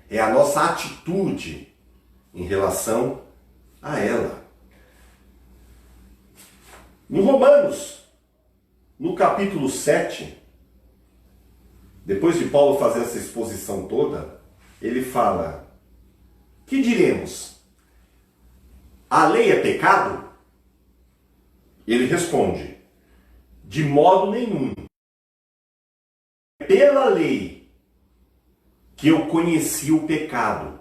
é a nossa atitude em relação a ela. Em Romanos, no capítulo 7, depois de Paulo fazer essa exposição toda, ele fala: que diremos? A lei é pecado? Ele responde: de modo nenhum. É pela lei que eu conheci o pecado,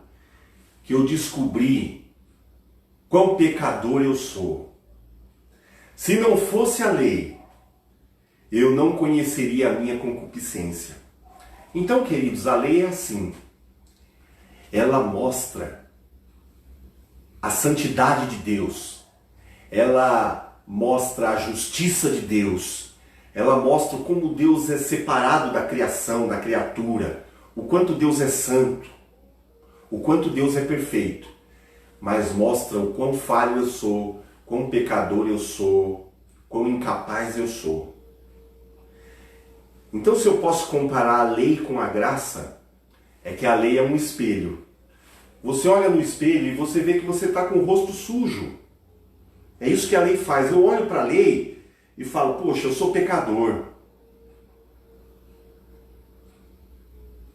que eu descobri quão pecador eu sou. Se não fosse a lei, eu não conheceria a minha concupiscência. Então, queridos, a lei é assim. Ela mostra a santidade de Deus. Ela mostra a justiça de Deus. Ela mostra como Deus é separado da criação, da criatura. O quanto Deus é santo. O quanto Deus é perfeito. Mas mostra o quão falho eu sou, quão pecador eu sou, quão incapaz eu sou. Então, se eu posso comparar a lei com a graça, é que a lei é um espelho. Você olha no espelho e você vê que você está com o rosto sujo. É isso que a lei faz. Eu olho para a lei e falo: poxa, eu sou pecador.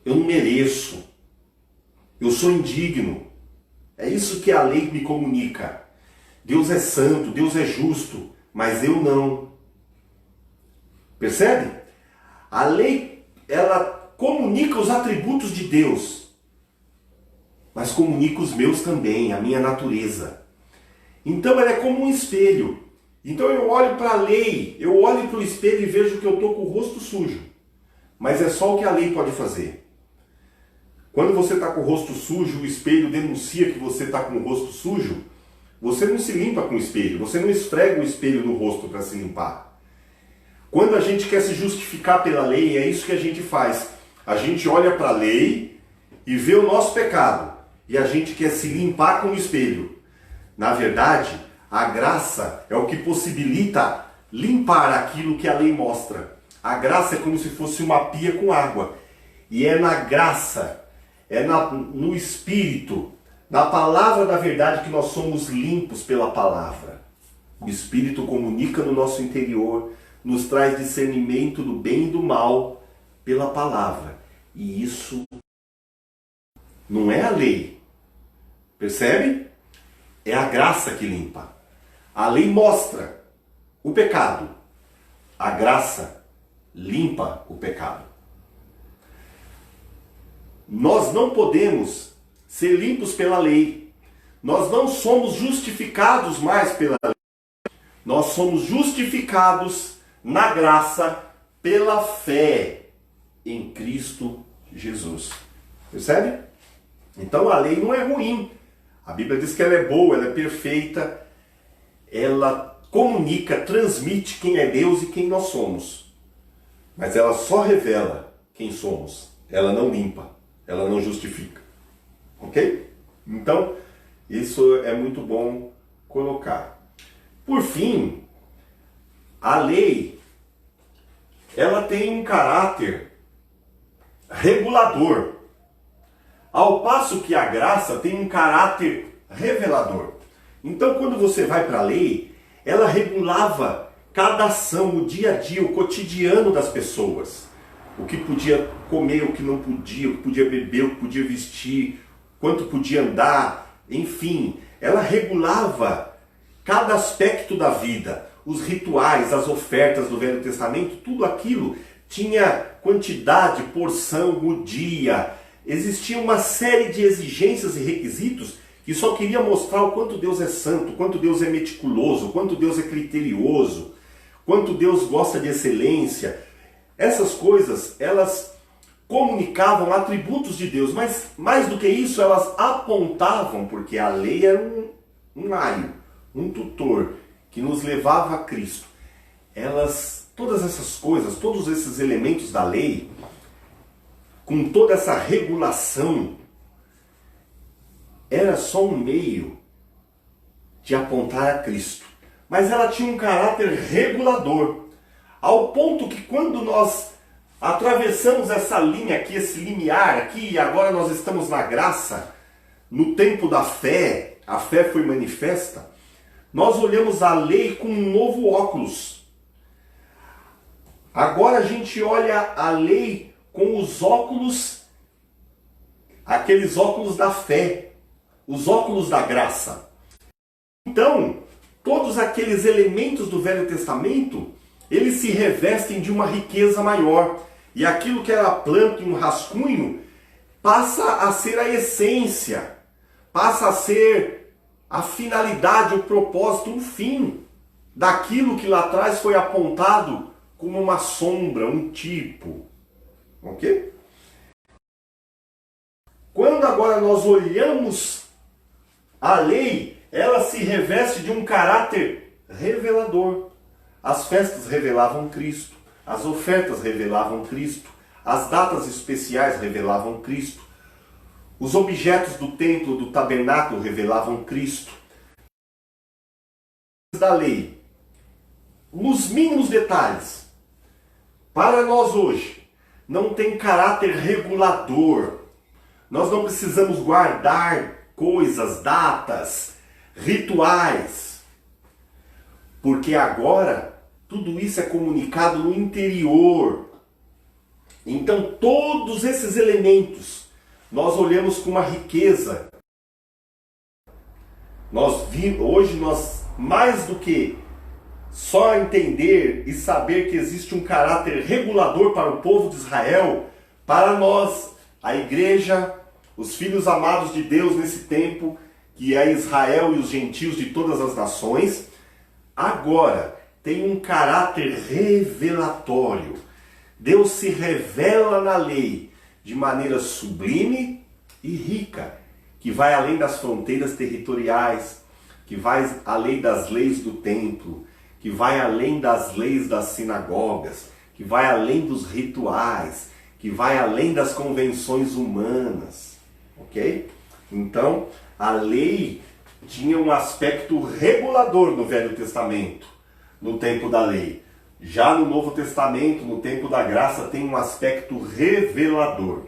Eu não mereço. Eu sou indigno. É isso que a lei me comunica. Deus é santo, Deus é justo, mas eu não. Percebe? A lei, ela comunica os atributos de Deus, mas comunica os meus também, a minha natureza. Então ela é como um espelho. Então eu olho para a lei, eu olho para o espelho e vejo que eu estou com o rosto sujo. Mas é só o que a lei pode fazer. Quando você está com o rosto sujo, o espelho denuncia que você está com o rosto sujo, você não se limpa com o espelho, você não esfrega o espelho no rosto para se limpar. Quando a gente quer se justificar pela lei, é isso que a gente faz. A gente olha para a lei e vê o nosso pecado, e a gente quer se limpar com o espelho. Na verdade, a graça é o que possibilita limpar aquilo que a lei mostra. A graça é como se fosse uma pia com água. E é na graça, no Espírito, na palavra da verdade que nós somos limpos pela palavra. O Espírito comunica no nosso interior, nos traz discernimento do bem e do mal pela palavra. E isso não é a lei. Percebe? É a graça que limpa. A lei mostra o pecado. A graça limpa o pecado. Nós não podemos ser limpos pela lei. Nós não somos justificados mais pela lei. Nós somos justificados na graça pela fé em Cristo Jesus. Percebe? Então a lei não é ruim. A Bíblia diz que ela é boa, ela é perfeita, ela comunica, transmite quem é Deus e quem nós somos. Mas ela só revela quem somos. Ela não limpa, ela não justifica. Ok? Então, isso é muito bom colocar. Por fim, a lei, ela tem um caráter regulador, ao passo que a graça tem um caráter revelador. Então, quando você vai para a lei, ela regulava cada ação, o dia a dia, o cotidiano das pessoas. O que podia comer, o que não podia, o que podia beber, o que podia vestir, quanto podia andar, enfim. Ela regulava cada aspecto da vida, os rituais, as ofertas do Velho Testamento, tudo aquilo tinha quantidade, porção, o dia. Existia uma série de exigências e requisitos que só queria mostrar o quanto Deus é santo, o quanto Deus é meticuloso, o quanto Deus é criterioso, quanto Deus gosta de excelência. Essas coisas, elas comunicavam atributos de Deus, mas mais do que isso, elas apontavam, porque a lei era um aio, um tutor que nos levava a Cristo. Todas essas coisas, todos esses elementos da lei, com toda essa regulação, era só um meio de apontar a Cristo. Mas ela tinha um caráter regulador, ao ponto que quando nós atravessamos essa linha aqui, esse limiar aqui, e agora nós estamos na graça, no tempo da fé, a fé foi manifesta, nós olhamos a lei com um novo óculos. Agora a gente olha a lei com os óculos, aqueles óculos da fé, os óculos da graça. Então, todos aqueles elementos do Velho Testamento, eles se revestem de uma riqueza maior. E aquilo que era planta e um rascunho, passa a ser a essência, passa a ser a finalidade, o propósito, o fim daquilo que lá atrás foi apontado como uma sombra, um tipo. Ok? Quando agora nós olhamos a lei, ela se reveste de um caráter revelador. As festas revelavam Cristo, as ofertas revelavam Cristo, as datas especiais revelavam Cristo, os objetos do templo, do tabernáculo revelavam Cristo. Da lei, nos mínimos detalhes, para nós hoje, não tem caráter regulador. Nós não precisamos guardar coisas, datas, rituais, porque agora tudo isso é comunicado no interior. Então todos esses elementos nós olhamos com uma riqueza. Hoje nós, mais do que só entender e saber que existe um caráter regulador para o povo de Israel, para nós, a igreja, os filhos amados de Deus nesse tempo, que é Israel e os gentios de todas as nações, agora tem um caráter revelatório. Deus se revela na lei de maneira sublime e rica, que vai além das fronteiras territoriais, que vai além das leis do templo, que vai além das leis das sinagogas, que vai além dos rituais, que vai além das convenções humanas. Ok? Então, a lei tinha um aspecto regulador no Velho Testamento, no tempo da lei. Já no Novo Testamento, no tempo da graça, tem um aspecto revelador.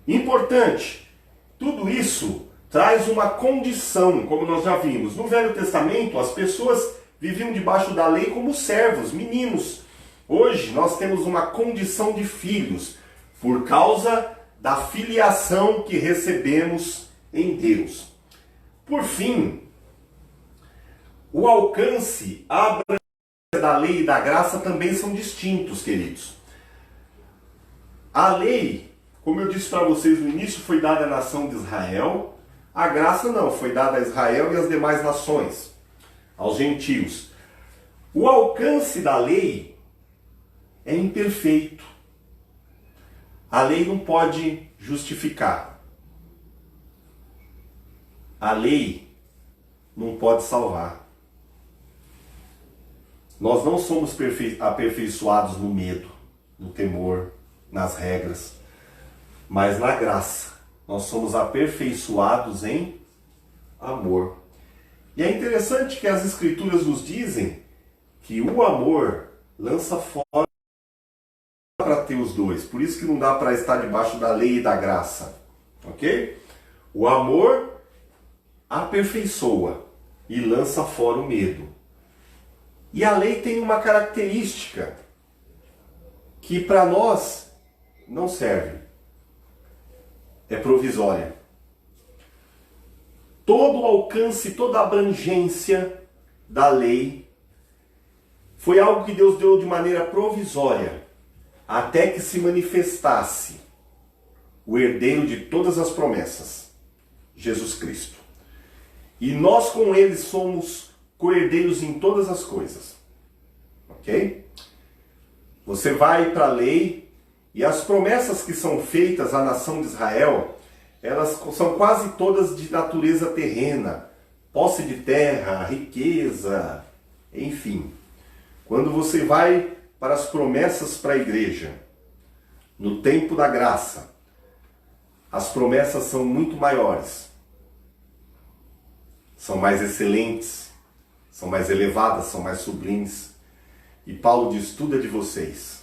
Importante, tudo isso traz uma condição, como nós já vimos. No Velho Testamento, as pessoas viviam debaixo da lei como servos, meninos. Hoje nós temos uma condição de filhos, por causa da filiação que recebemos em Deus. Por fim, o alcance, a abrangência da lei e da graça também são distintos, queridos. A lei, como eu disse para vocês no início, foi dada à nação de Israel. A graça não, foi dada a Israel e às demais nações, aos gentios. O alcance da lei é imperfeito. A lei não pode justificar. A lei não pode salvar. Nós não somos aperfeiçoados no medo, no temor, nas regras, mas na graça. Nós somos aperfeiçoados em amor. E é interessante que as Escrituras nos dizem que o amor lança fora para ter os dois. Por isso que não dá para estar debaixo da lei e da graça. Ok? O amor aperfeiçoa e lança fora o medo. E a lei tem uma característica que para nós não serve. É provisória. Todo o alcance, toda a abrangência da lei foi algo que Deus deu de maneira provisória, até que se manifestasse o herdeiro de todas as promessas, Jesus Cristo. E nós com ele somos co-herdeiros em todas as coisas. Ok? Você vai para a lei e as promessas que são feitas à nação de Israel, elas são quase todas de natureza terrena, posse de terra, riqueza, enfim. Quando você vai para as promessas para a igreja, no tempo da graça, as promessas são muito maiores, são mais excelentes, são mais elevadas, são mais sublimes. E Paulo diz, tudo é de vocês.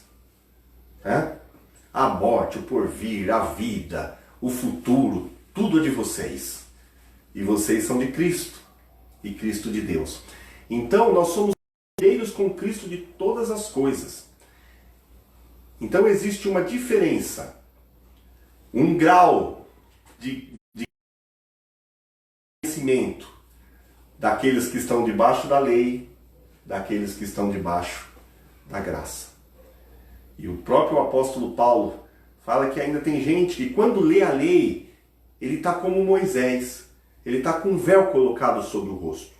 A morte, o porvir, a vida, o futuro, tudo é de vocês. E vocês são de Cristo, e Cristo de Deus. Então nós somos herdeiros com Cristo de todas as coisas. Então existe uma diferença, um grau de conhecimento daqueles que estão debaixo da lei, daqueles que estão debaixo da graça. E o próprio apóstolo Paulo fala que ainda tem gente que quando lê a lei, ele está como Moisés, ele está com um véu colocado sobre o rosto.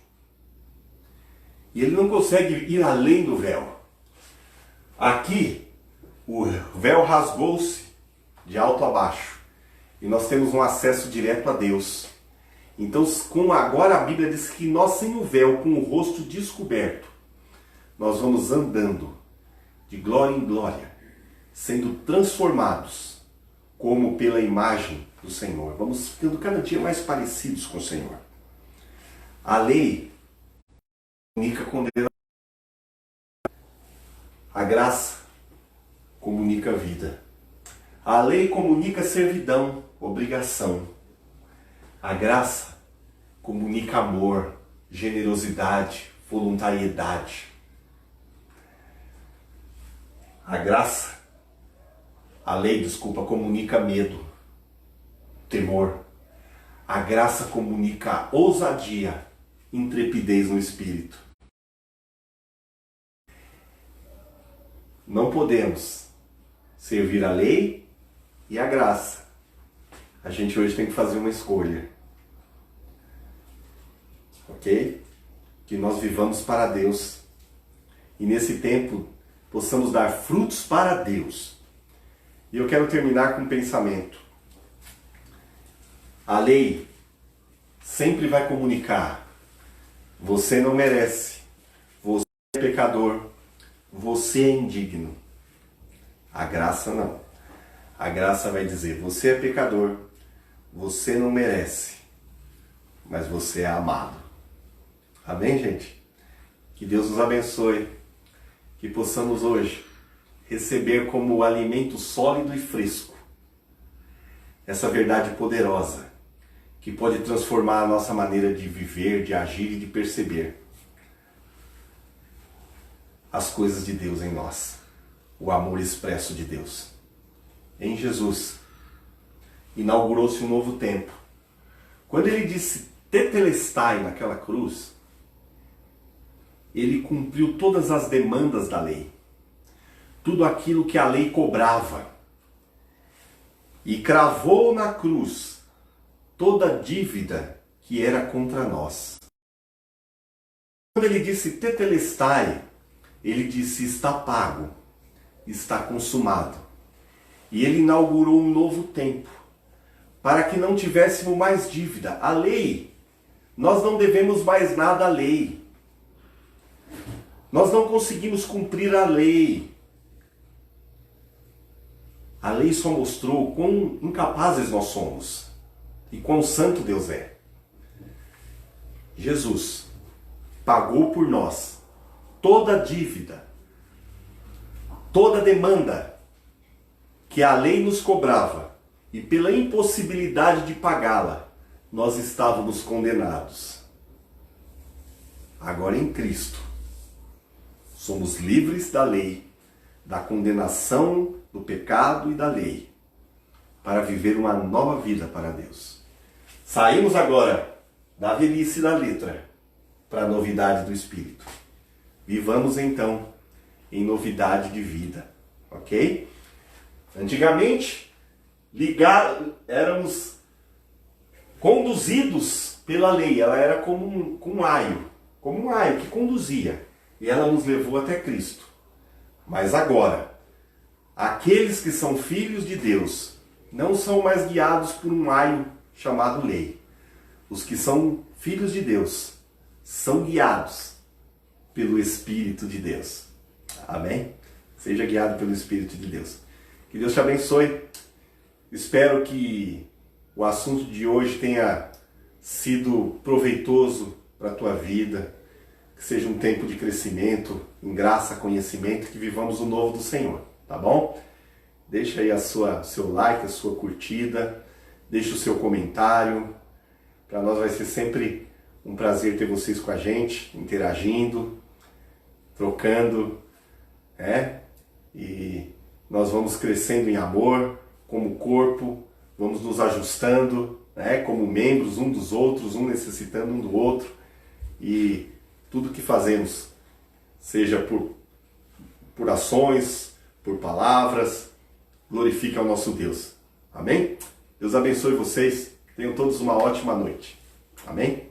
E ele não consegue ir além do véu. Aqui, o véu rasgou-se de alto a baixo. E nós temos um acesso direto a Deus. Então, agora a Bíblia diz que nós sem o véu, com o rosto descoberto, nós vamos andando de glória em glória, sendo transformados como pela imagem do Senhor. Vamos ficando cada dia mais parecidos com o Senhor. A lei comunica condenação. A graça comunica vida. A lei comunica servidão, obrigação. A graça comunica amor, generosidade, voluntariedade. A lei, comunica medo, temor. A graça comunica ousadia, intrepidez no espírito. Não podemos servir a lei e a graça. A gente hoje tem que fazer uma escolha. Ok? Que nós vivamos para Deus. E nesse tempo possamos dar frutos para Deus. E eu quero terminar com um pensamento. A lei sempre vai comunicar: você não merece, você é pecador, você é indigno. A graça não. A graça vai dizer: você é pecador, você não merece, mas você é amado. Amém, gente? Que Deus nos abençoe, que possamos hoje receber como alimento sólido e fresco essa verdade poderosa que pode transformar a nossa maneira de viver, de agir e de perceber as coisas de Deus em nós, o amor expresso de Deus. Em Jesus inaugurou-se um novo tempo. Quando ele disse tetelestai naquela cruz, ele cumpriu todas as demandas da lei, tudo aquilo que a lei cobrava, e cravou na cruz toda a dívida que era contra nós. Quando ele disse tetelestai, ele disse está pago, está consumado. E ele inaugurou um novo tempo, para que não tivéssemos mais dívida. A lei Nós não devemos mais nada à lei. Nós não conseguimos cumprir a lei. A lei só mostrou quão incapazes nós somos e quão santo Deus é. Jesus pagou por nós toda a dívida, toda a demanda que a lei nos cobrava, e pela impossibilidade de pagá-la, nós estávamos condenados. Agora em Cristo, somos livres da lei, da condenação, do pecado e da lei, para viver uma nova vida para Deus. Saímos agora da velhice da letra para a novidade do Espírito. Vivamos então em novidade de vida, ok? Antigamente, éramos conduzidos pela lei, ela era como um aio que conduzia, e ela nos levou até Cristo. Mas agora, aqueles que são filhos de Deus não são mais guiados por um aio chamado lei. Os que são filhos de Deus são guiados pelo Espírito de Deus. Amém? Seja guiado pelo Espírito de Deus. Que Deus te abençoe. Espero que o assunto de hoje tenha sido proveitoso para a tua vida. Que seja um tempo de crescimento, em graça, conhecimento, que vivamos o novo do Senhor. Tá bom? Deixa aí seu like, a sua curtida. Deixa o seu comentário. Para nós vai ser sempre um prazer ter vocês com a gente, interagindo, trocando, E nós vamos crescendo em amor, como corpo, vamos nos ajustando, como membros um dos outros, um necessitando um do outro. E tudo que fazemos, seja por ações, por palavras, glorifica o nosso Deus. Amém? Deus abençoe vocês. Tenham todos uma ótima noite. Amém?